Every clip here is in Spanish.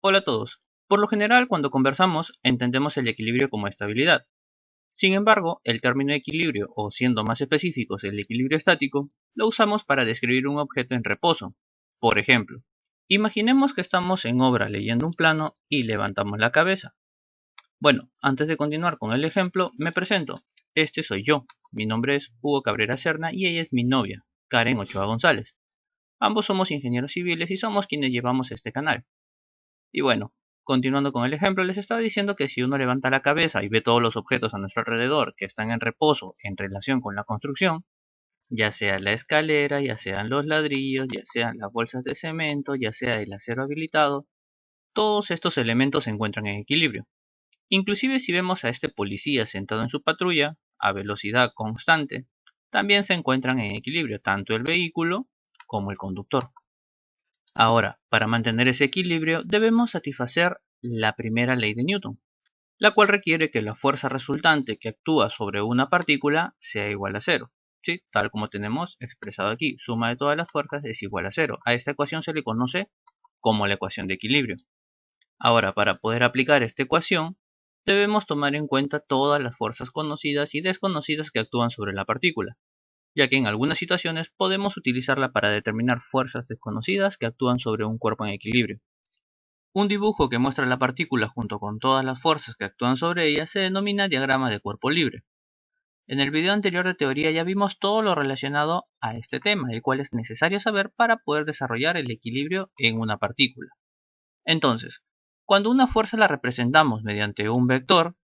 Hola a todos. Por lo general, cuando conversamos, entendemos el equilibrio como estabilidad. Sin embargo, el término equilibrio, o siendo más específicos, el equilibrio estático, lo usamos para describir un objeto en reposo. Por ejemplo, imaginemos que estamos en obra leyendo un plano y levantamos la cabeza. Bueno, antes de continuar con el ejemplo, me presento. Este soy yo. Mi nombre es Hugo Cabrera Serna y ella es mi novia, Karen Ochoa González. Ambos somos ingenieros civiles y somos quienes llevamos este canal. Y bueno, continuando con el ejemplo, les estaba diciendo que si uno levanta la cabeza y ve todos los objetos a nuestro alrededor que están en reposo en relación con la construcción, ya sea la escalera, ya sean los ladrillos, ya sean las bolsas de cemento, ya sea el acero habilitado, todos estos elementos se encuentran en equilibrio. Inclusive si vemos a este policía sentado en su patrulla a velocidad constante, también se encuentran en equilibrio tanto el vehículo como el conductor. Ahora, para mantener ese equilibrio debemos satisfacer la primera ley de Newton, la cual requiere que la fuerza resultante que actúa sobre una partícula sea igual a cero. ¿Sí? Tal como tenemos expresado aquí, suma de todas las fuerzas es igual a cero. A esta ecuación se le conoce como la ecuación de equilibrio. Ahora, para poder aplicar esta ecuación, debemos tomar en cuenta todas las fuerzas conocidas y desconocidas que actúan sobre la partícula, ya que en algunas situaciones podemos utilizarla para determinar fuerzas desconocidas que actúan sobre un cuerpo en equilibrio. Un dibujo que muestra la partícula junto con todas las fuerzas que actúan sobre ella se denomina diagrama de cuerpo libre. En el video anterior de teoría ya vimos todo lo relacionado a este tema, el cual es necesario saber para poder desarrollar el equilibrio en una partícula. Entonces, cuando una fuerza la representamos mediante un vector,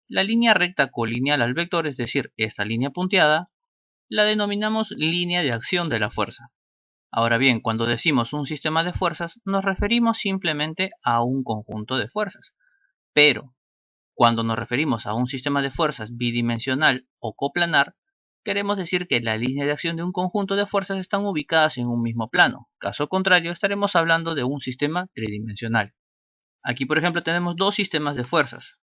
la línea recta colineal al vector, es decir, esta línea punteada, la denominamos línea de acción de la fuerza. Ahora bien, cuando decimos un sistema de fuerzas, nos referimos simplemente a un conjunto de fuerzas. Pero, cuando nos referimos a un sistema de fuerzas bidimensional o coplanar, queremos decir que la línea de acción de un conjunto de fuerzas están ubicadas en un mismo plano. Caso contrario, estaremos hablando de un sistema tridimensional. Aquí, por ejemplo, tenemos dos sistemas de fuerzas.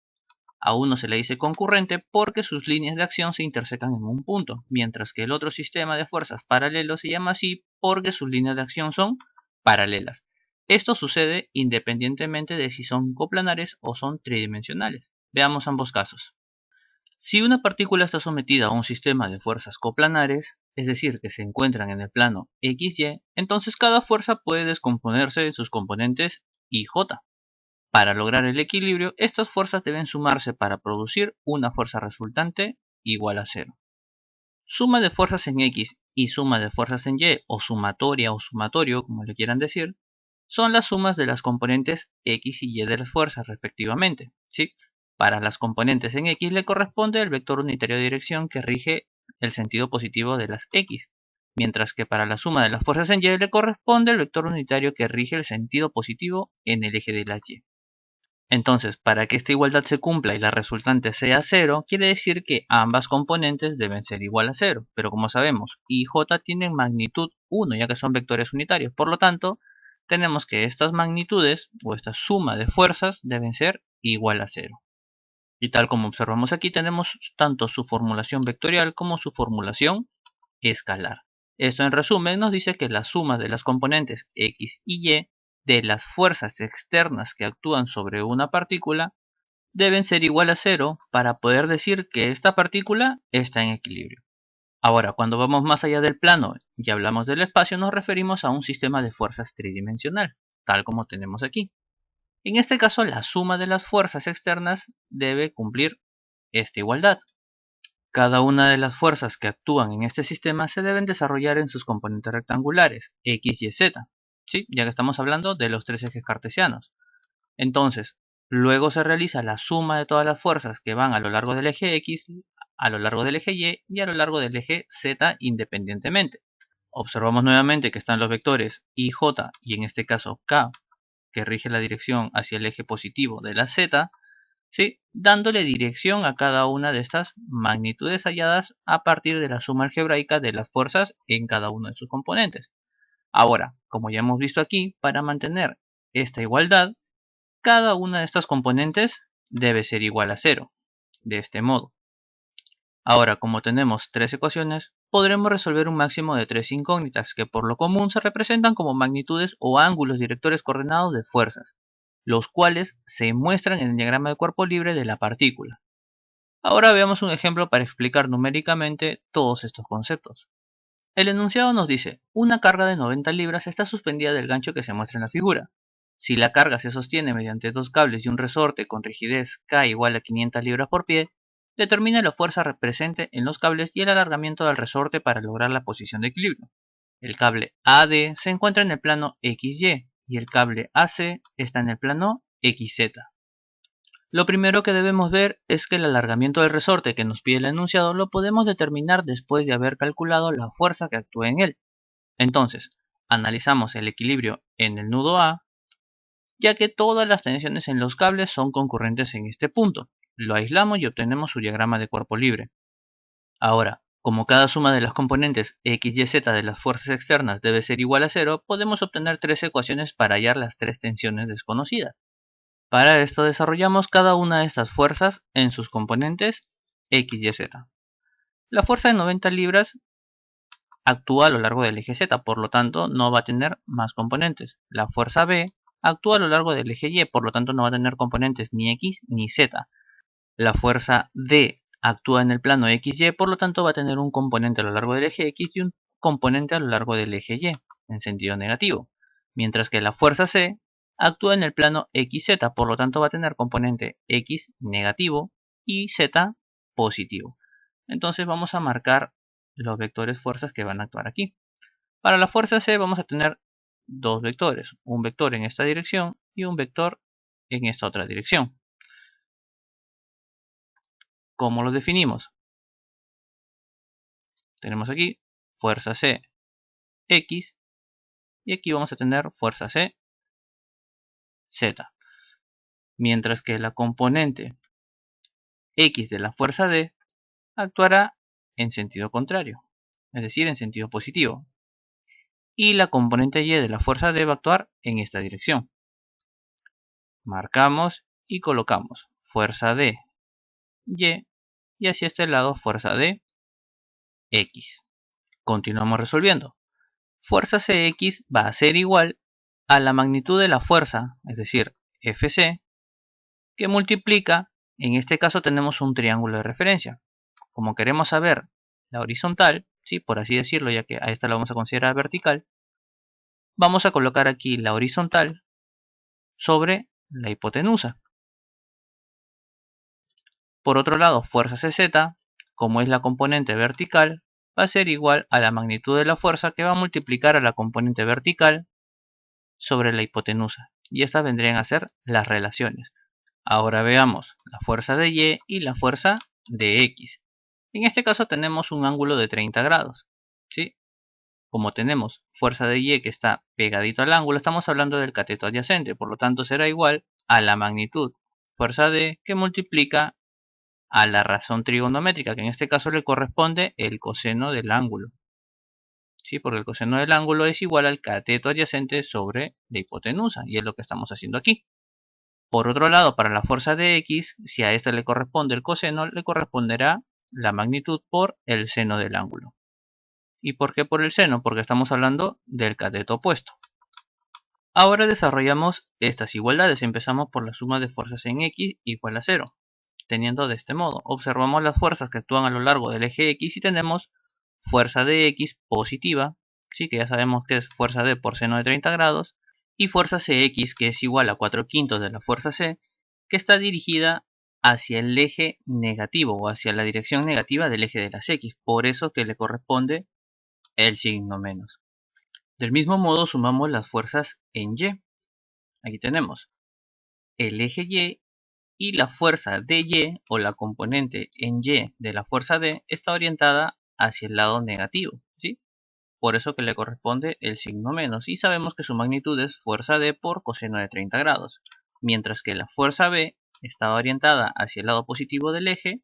A uno se le dice concurrente porque sus líneas de acción se intersecan en un punto, mientras que el otro sistema de fuerzas paralelo se llama así porque sus líneas de acción son paralelas. Esto sucede independientemente de si son coplanares o son tridimensionales. Veamos ambos casos. Si una partícula está sometida a un sistema de fuerzas coplanares, es decir, que se encuentran en el plano XY, entonces cada fuerza puede descomponerse en sus componentes I y J. Para lograr el equilibrio, estas fuerzas deben sumarse para producir una fuerza resultante igual a cero. Suma de fuerzas en X y suma de fuerzas en Y, o sumatoria o sumatorio, como le quieran decir, son las sumas de las componentes X y Y de las fuerzas respectivamente. ¿Sí? Para las componentes en X le corresponde el vector unitario de dirección que rige el sentido positivo de las X, mientras que para la suma de las fuerzas en Y le corresponde el vector unitario que rige el sentido positivo en el eje de las Y. Entonces, para que esta igualdad se cumpla y la resultante sea cero, quiere decir que ambas componentes deben ser igual a cero. Pero como sabemos, I y J tienen magnitud 1, ya que son vectores unitarios. Por lo tanto, tenemos que estas magnitudes, o esta suma de fuerzas, deben ser igual a cero. Y tal como observamos aquí, tenemos tanto su formulación vectorial como su formulación escalar. Esto en resumen nos dice que la suma de las componentes X y Y de las fuerzas externas que actúan sobre una partícula deben ser igual a cero para poder decir que esta partícula está en equilibrio. Ahora, cuando vamos más allá del plano y hablamos del espacio, nos referimos a un sistema de fuerzas tridimensional, tal como tenemos aquí. En este caso, la suma de las fuerzas externas debe cumplir esta igualdad. Cada una de las fuerzas que actúan en este sistema se deben desarrollar en sus componentes rectangulares, X, Y, Z, ¿sí? Ya que estamos hablando de los tres ejes cartesianos. Entonces, luego se realiza la suma de todas las fuerzas que van a lo largo del eje X, a lo largo del eje Y y a lo largo del eje Z independientemente. Observamos nuevamente que están los vectores I, J y en este caso K, que rige la dirección hacia el eje positivo de la Z, ¿sí? Dándole dirección a cada una de estas magnitudes halladas a partir de la suma algebraica de las fuerzas en cada uno de sus componentes. Ahora, como ya hemos visto aquí, para mantener esta igualdad, cada una de estas componentes debe ser igual a cero, de este modo. Ahora, como tenemos tres ecuaciones, podremos resolver un máximo de tres incógnitas que por lo común se representan como magnitudes o ángulos directores coordenados de fuerzas. los cuales se muestran en el diagrama de cuerpo libre de la partícula. Ahora veamos un ejemplo para explicar numéricamente todos estos conceptos. El enunciado nos dice, una carga de 90 libras está suspendida del gancho que se muestra en la figura. Si la carga se sostiene mediante dos cables y un resorte con rigidez K igual a 500 libras por pie, determina la fuerza presente en los cables y el alargamiento del resorte para lograr la posición de equilibrio. El cable AD se encuentra en el plano XY y el cable AC está en el plano XZ. Lo primero que debemos ver es que el alargamiento del resorte que nos pide el enunciado lo podemos determinar después de haber calculado la fuerza que actúa en él. Entonces, analizamos el equilibrio en el nudo A, ya que todas las tensiones en los cables son concurrentes en este punto. Lo aislamos y obtenemos su diagrama de cuerpo libre. Ahora, como cada suma de las componentes X y Z de las fuerzas externas debe ser igual a 0, podemos obtener tres ecuaciones para hallar las tres tensiones desconocidas. Para esto desarrollamos cada una de estas fuerzas en sus componentes X y Z. La fuerza de 90 libras actúa a lo largo del eje Z, por lo tanto no va a tener más componentes. La fuerza B actúa a lo largo del eje Y, por lo tanto no va a tener componentes ni X ni Z. La fuerza D actúa en el plano XY, por lo tanto va a tener un componente a lo largo del eje X y un componente a lo largo del eje Y, en sentido negativo. Mientras que la fuerza C actúa en el plano XZ, por lo tanto va a tener componente X negativo y Z positivo. Entonces vamos a marcar los vectores fuerzas que van a actuar aquí. Para la fuerza C vamos a tener dos vectores, un vector en esta dirección y un vector en esta otra dirección. ¿Cómo los definimos? Tenemos aquí fuerza C X y aquí vamos a tener fuerza C Z. Mientras que la componente X de la fuerza D actuará en sentido contrario, es decir, en sentido positivo. Y la componente Y de la fuerza D va a actuar en esta dirección. Marcamos y colocamos fuerza D y hacia este lado fuerza D X. Continuamos resolviendo. Fuerza Cx va a ser igual a la magnitud de la fuerza, es decir, Fc, que multiplica, en este caso tenemos un triángulo de referencia. Como queremos saber la horizontal, ¿sí? Por así decirlo, ya que a esta la vamos a considerar vertical, vamos a colocar aquí la horizontal sobre la hipotenusa. Por otro lado, fuerza Cz, como es la componente vertical, va a ser igual a la magnitud de la fuerza que va a multiplicar a la componente vertical sobre la hipotenusa. Y estas vendrían a ser las relaciones. Ahora veamos la fuerza de Y y la fuerza de X. En este caso tenemos un ángulo de 30 grados. ¿Sí? Como tenemos fuerza de Y que está pegadito al ángulo, estamos hablando del cateto adyacente. Por lo tanto será igual a la magnitud fuerza D que multiplica a la razón trigonométrica, que en este caso le corresponde el coseno del ángulo. ¿Sí? Porque el coseno del ángulo es igual al cateto adyacente sobre la hipotenusa, y es lo que estamos haciendo aquí. Por otro lado, para la fuerza de X, si a esta le corresponde el coseno, le corresponderá la magnitud por el seno del ángulo. ¿Y por qué por el seno? Porque estamos hablando del cateto opuesto. Ahora desarrollamos estas igualdades. Empezamos por la suma de fuerzas en X igual a 0. Teniendo de este modo, observamos las fuerzas que actúan a lo largo del eje X y tenemos fuerza de X positiva, ¿sí? Que ya sabemos que es fuerza D por seno de 30 grados, y fuerza Cx, que es igual a 4/5 de la fuerza C, que está dirigida hacia el eje negativo o hacia la dirección negativa del eje de las X, por eso que le corresponde el signo menos. Del mismo modo sumamos las fuerzas en Y. Aquí tenemos el eje Y y la fuerza de Y o la componente en Y de la fuerza D está orientada hacia el lado negativo, ¿sí? Por eso que le corresponde el signo menos y sabemos que su magnitud es fuerza D por coseno de 30 grados, mientras que la fuerza B está orientada hacia el lado positivo del eje.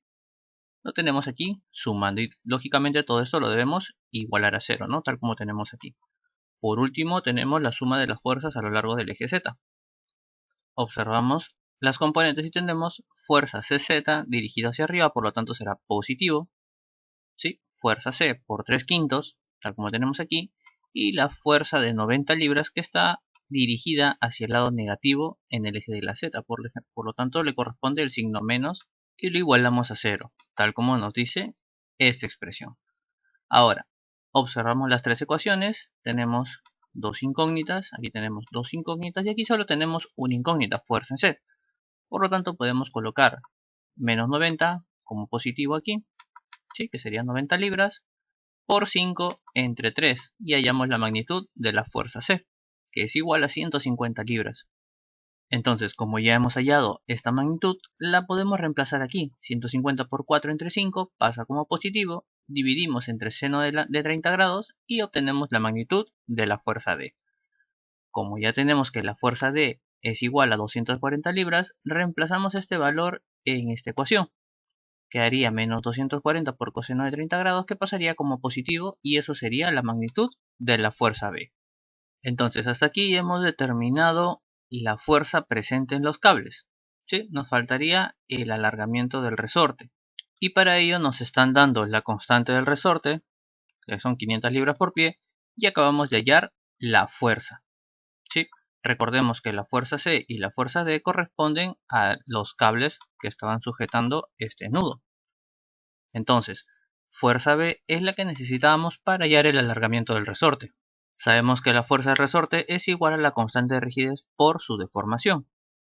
Lo tenemos aquí sumando y lógicamente todo esto lo debemos igualar a 0, ¿no? Tal como tenemos aquí. Por último tenemos la suma de las fuerzas a lo largo del eje Z. Observamos las componentes y tenemos fuerza CZ dirigida hacia arriba, por lo tanto será positivo, ¿sí? Fuerza C por 3/5, tal como tenemos aquí, y la fuerza de 90 libras que está dirigida hacia el lado negativo en el eje de la z. Por lo tanto, le corresponde el signo menos y lo igualamos a 0, tal como nos dice esta expresión. Ahora, observamos las tres ecuaciones. Tenemos dos incógnitas. Aquí tenemos dos incógnitas y aquí solo tenemos una incógnita, fuerza en Z. Por lo tanto, podemos colocar menos 90 como positivo aquí, ¿sí? Que serían 90 libras, por 5 entre 3 y hallamos la magnitud de la fuerza C, que es igual a 150 libras. Entonces, como ya hemos hallado esta magnitud, la podemos reemplazar aquí. 150 por 4 entre 5 pasa como positivo, dividimos entre seno de 30 grados y obtenemos la magnitud de la fuerza D. Como ya tenemos que la fuerza D es igual a 240 libras, reemplazamos este valor en esta ecuación. Quedaría menos 240 por coseno de 30 grados, que pasaría como positivo, y eso sería la magnitud de la fuerza B. Entonces, hasta aquí hemos determinado la fuerza presente en los cables, ¿sí? Nos faltaría el alargamiento del resorte. Y para ello nos están dando la constante del resorte, que son 500 libras por pie, y acabamos de hallar la fuerza, ¿sí? Recordemos que la fuerza C y la fuerza D corresponden a los cables que estaban sujetando este nudo. Entonces, fuerza B es la que necesitábamos para hallar el alargamiento del resorte. Sabemos que la fuerza del resorte es igual a la constante de rigidez por su deformación.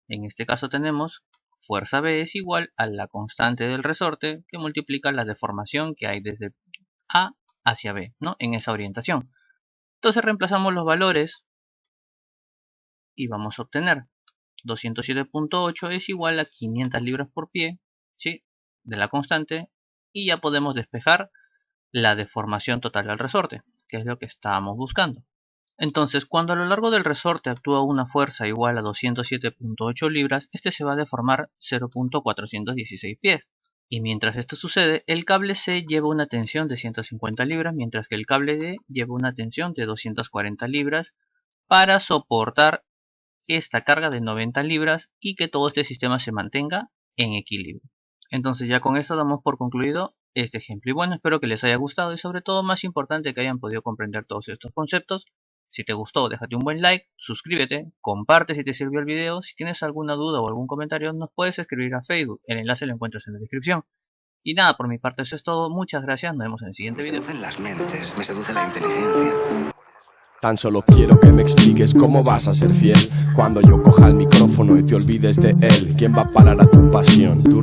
En este caso tenemos fuerza B es igual a la constante del resorte que multiplica la deformación que hay desde A hacia B, ¿no? En esa orientación. Entonces reemplazamos los valores y vamos a obtener 207.8 es igual a 500 libras por pie, ¿sí? De la constante, y ya podemos despejar la deformación total del resorte, que es lo que estábamos buscando. Entonces, cuando a lo largo del resorte actúa una fuerza igual a 207.8 libras, este se va a deformar 0.416 pies. Y mientras esto sucede, el cable C lleva una tensión de 150 libras, mientras que el cable D lleva una tensión de 240 libras para soportar esta carga de 90 libras y que todo este sistema se mantenga en equilibrio. Entonces ya con esto damos por concluido este ejemplo. Y bueno, espero que les haya gustado y sobre todo, más importante, que hayan podido comprender todos estos conceptos. Si te gustó, déjate un buen like, suscríbete, comparte si te sirvió el video. Si tienes alguna duda o algún comentario, nos puedes escribir a Facebook. El enlace lo encuentras en la descripción. Y nada, por mi parte eso es todo. Muchas gracias, nos vemos en el siguiente video. Me seducen las mentes, me seduce la inteligencia. Tan solo quiero que me expliques cómo vas a ser fiel cuando yo coja el micrófono y te olvides de él. ¿Quién va a parar a tu pasión? Tu